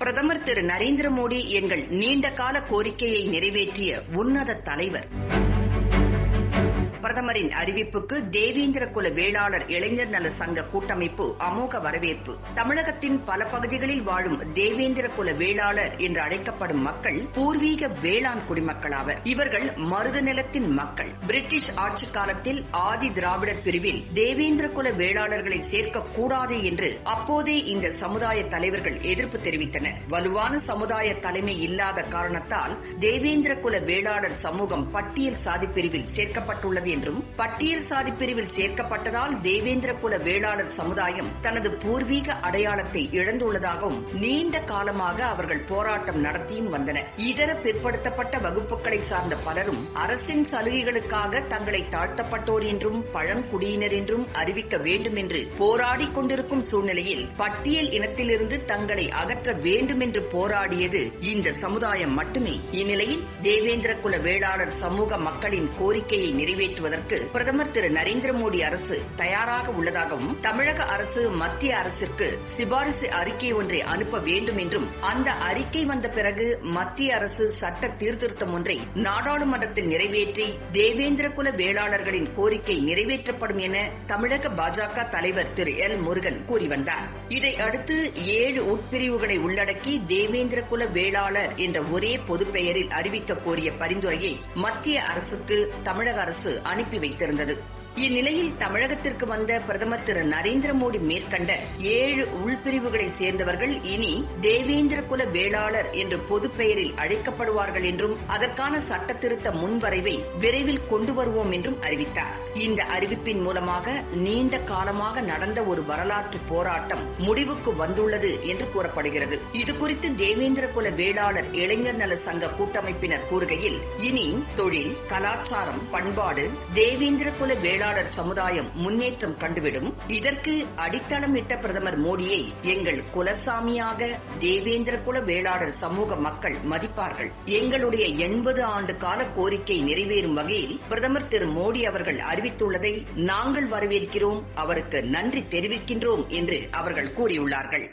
பிரதமர் திரு நரேந்திர மோடி எங்கள் நீண்டகால கோரிக்கையை நிறைவேற்றிய உன்னத தலைவர். பிரதமரின் அறிவிப்புக்கு தேவேந்திர குல வேளாளர் இளைஞர் நல சங்க கூட்டமைப்பு அமோக வரவேற்பு. தமிழகத்தின் பல பகுதிகளில் வாழும் தேவேந்திர குல வேளாளர் என்று அழைக்கப்படும் மக்கள் பூர்வீக வேளாண் குடிமக்களாவர். இவர்கள் மருத நிலத்தின் மக்கள். பிரிட்டிஷ் ஆட்சி காலத்தில் ஆதி திராவிடர் பிரிவில் தேவேந்திர குல வேளாளர்களை சேர்க்கக்கூடாது என்று அப்போதே இந்த சமுதாய தலைவர்கள் எதிர்ப்பு தெரிவித்தனர். வலுவான சமுதாய தலைமை இல்லாத காரணத்தால் தேவேந்திர குல வேளாளர் சமூகம் பட்டியல் சாதி பிரிவில் சேர்க்கப்பட்டுள்ளது என்றும், பட்டியல் சாதி பிரிவில் சேர்க்கப்பட்டதால் தேவேந்திர குல வேளாளர் சமுதாயம் தனது பூர்வீக அடையாளத்தை இழந்துள்ளதாகவும் நீண்ட காலமாக அவர்கள் போராட்டம் நடத்தியும் வந்தனர். இதர பிற்படுத்தப்பட்ட வகுப்புகளை சார்ந்த பலரும் அரசின் சலுகைகளுக்காக தங்களை தாழ்த்தப்பட்டோர் என்றும் பழங்குடியினர் என்றும் அறிவிக்க வேண்டும் என்று போராடிக் கொண்டிருக்கும் சூழ்நிலையில் பட்டியல் இனத்திலிருந்து தங்களை அகற்ற வேண்டும் என்று போராடியது இந்த சமுதாயம் மட்டுமே. இந்நிலையில் தேவேந்திர குல வேளாளர் சமூக மக்களின் கோரிக்கையை நிறைவேற்றுவதற்கு பிரதமர் திரு நரேந்திர மோடி அரசு தயாராக உள்ளதாகவும், தமிழக அரசு மத்திய அரசிற்கு சிபாரிசு அறிக்கை ஒன்றை அனுப்ப வேண்டும் என்றும், அந்த அறிக்கை வந்த பிறகு மத்திய அரசு சட்ட சீர்திருத்தம் ஒன்றை நாடாளுமன்றத்தில் நிறைவேற்றி தேவேந்திர குல வேளாளர்களின் கோரிக்கை நிறைவேற்றப்படும் என தமிழக பாஜக தலைவர் திரு எல் முருகன் கூறி வந்தார். இதையடுத்து 7 உட்பிரிவுகளை உள்ளடக்கி தேவேந்திர குல வேளாளர் என்ற ஒரே பொது பெயரில் அறிவிக்க கோரிய பரிந்துரையை மத்திய அரசுக்கு தமிழக அரசு அனுப்பி வைத்திருந்தது. இந்நிலையில் தமிழகத்திற்கு வந்த பிரதமர் திரு நரேந்திர மோடி மேற்கண்ட 7 உள்பிரிவுகளை சேர்ந்தவர்கள் இனி தேவேந்திர குல வேளாளர் என்று பொது பெயரில் அழைக்கப்படுவார்கள் என்றும், அதற்கான சட்ட திருத்த முன்வரைவை விரைவில் கொண்டு வருவோம் என்றும் அறிவித்தார். இந்த அறிவிப்பின் மூலமாக நீண்ட காலமாக நடந்த ஒரு வரலாற்று போராட்டம் முடிவுக்கு வந்துள்ளது என்று கூறப்படுகிறது. இதுகுறித்து தேவேந்திர குல வேளாளர் இளைஞர் நல சங்க கூட்டமைப்பினர் கூறுகையில், இனி தொழில், கலாச்சாரம், பண்பாடு, தேவேந்திர குல வேளாளர் சமுதாயம் முன்னேற்றம் கண்டுவிடும். இதற்கு அடித்தளமிட்ட பிரதமர் மோடியை எங்கள் குலசாமியாக தேவேந்திர குல வேளாளர் சமூக மக்கள் மதிப்பார்கள். எங்களுடைய 80 ஆண்டு கால கோரிக்கை நிறைவேறும் வகையில் பிரதமர் திரு மோடி அவர்கள் அறிவித்துள்ளதை நாங்கள் வரவேற்கிறோம், அவருக்கு நன்றி தெரிவிக்கின்றோம் என்று அவர்கள் கூறியுள்ளார்கள்.